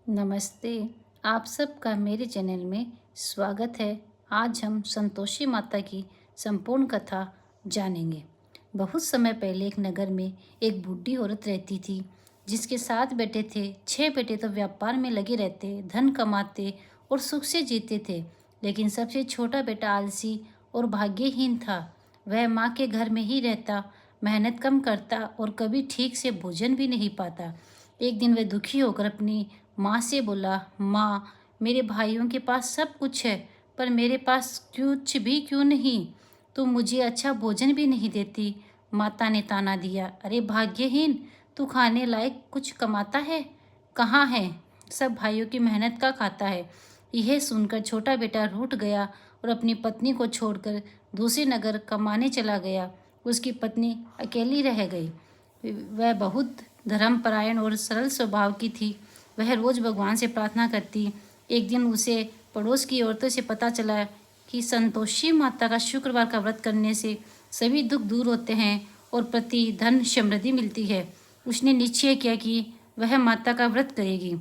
नमस्ते। आप सबका मेरे चैनल में स्वागत है। आज हम संतोषी माता की संपूर्ण कथा जानेंगे। बहुत समय पहले एक नगर में एक बूढ़ी औरत रहती थी, जिसके 7 बेटे थे। 6 बेटे तो व्यापार में लगे रहते, धन कमाते और सुख से जीते थे, लेकिन सबसे छोटा बेटा आलसी और भाग्यहीन था। वह माँ के घर में ही रहता, मेहनत कम करता और कभी ठीक से भोजन भी नहीं पाता। एक दिन वह दुखी होकर अपनी माँ से बोला, माँ, मेरे भाइयों के पास सब कुछ है, पर मेरे पास कुछ भी क्यों नहीं? तुम मुझे अच्छा भोजन भी नहीं देती। माता ने ताना दिया, अरे भाग्यहीन, तू खाने लायक कुछ कमाता है? कहाँ है? सब भाइयों की मेहनत का खाता है। यह सुनकर छोटा बेटा रूठ गया और अपनी पत्नी को छोड़कर दूसरे नगर कमाने चला गया। उसकी पत्नी अकेली रह गई। वह बहुत धर्मपरायण और सरल स्वभाव की थी। वह रोज भगवान से प्रार्थना करती। एक दिन उसे पड़ोस की औरतों से पता चला कि संतोषी माता का शुक्रवार का व्रत करने से सभी दुख दूर होते हैं और प्रति धन समृद्धि मिलती है। उसने निश्चय किया कि वह माता का व्रत करेगी।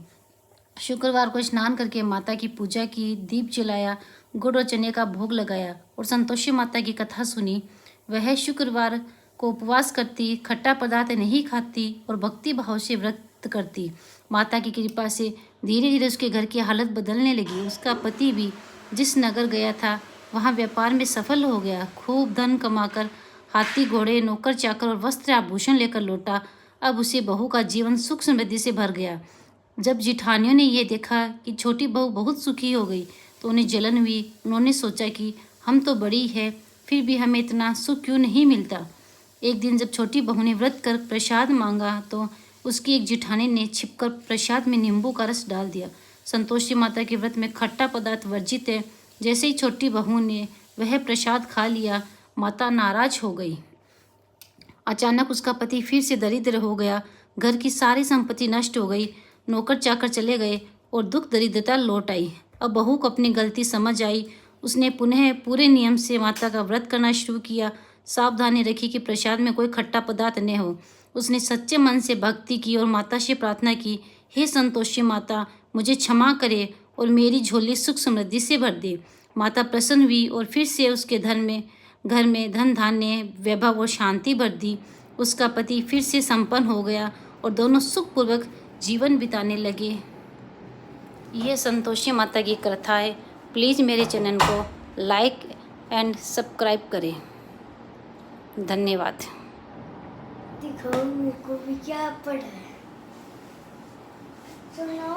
शुक्रवार को स्नान करके माता की पूजा की, दीप जलाया, गुड़ और चने का भोग लगाया और संतोषी माता की कथा सुनी। वह शुक्रवार को उपवास करती, खट्टा पदार्थ नहीं खाती और भक्ति भाव से व्रत करती। माता की कृपा से धीरे धीरे उसके घर की हालत बदलने लगी। उसका पति भी जिस नगर गया था, वहाँ व्यापार में सफल हो गया। खूब धन कमाकर हाथी, घोड़े, नौकर चाकर और वस्त्र आभूषण लेकर लौटा। अब उसे बहू का जीवन सुख समृद्धि से भर गया। जब जिठानियों ने यह देखा कि छोटी बहू बहुत सुखी हो गई, तो उन्हें जलन हुई। उन्होंने सोचा कि हम तो बड़ी है, फिर भी हमें इतना सुख क्यों नहीं मिलता। एक दिन जब छोटी बहू ने व्रत कर प्रसाद मांगा, तो उसकी एक जिठानी ने छिपकर प्रसाद में नींबू का रस डाल दिया। संतोषी माता के व्रत में खट्टा पदार्थ वर्जित है। जैसे ही छोटी बहू ने वह प्रसाद खा लिया, माता नाराज हो गई। अचानक उसका पति फिर से दरिद्र हो गया। घर की सारी संपत्ति नष्ट हो गई, नौकर चाकर चले गए और दुख दरिद्रता लौट आई। अब बहू को अपनी गलती समझ आई। उसने पुनः पूरे नियम से माता का व्रत करना शुरू किया। सावधानी रखी कि प्रसाद में कोई खट्टा पदार्थ न हो। उसने सच्चे मन से भक्ति की और माता से प्रार्थना की, हे संतोषी माता, मुझे क्षमा करे और मेरी झोली सुख समृद्धि से भर दे। माता प्रसन्न हुई और फिर से उसके घर में धन धान्य, वैभव और शांति भर दी। उसका पति फिर से संपन्न हो गया और दोनों सुखपूर्वक जीवन बिताने लगे। यह संतोषी माता की कथा है। प्लीज़ मेरे चैनल को लाइक एंड सब्सक्राइब करें। धन्यवाद। दिखाओ मेरे को भी क्या पढ़ा है। सुनाओ।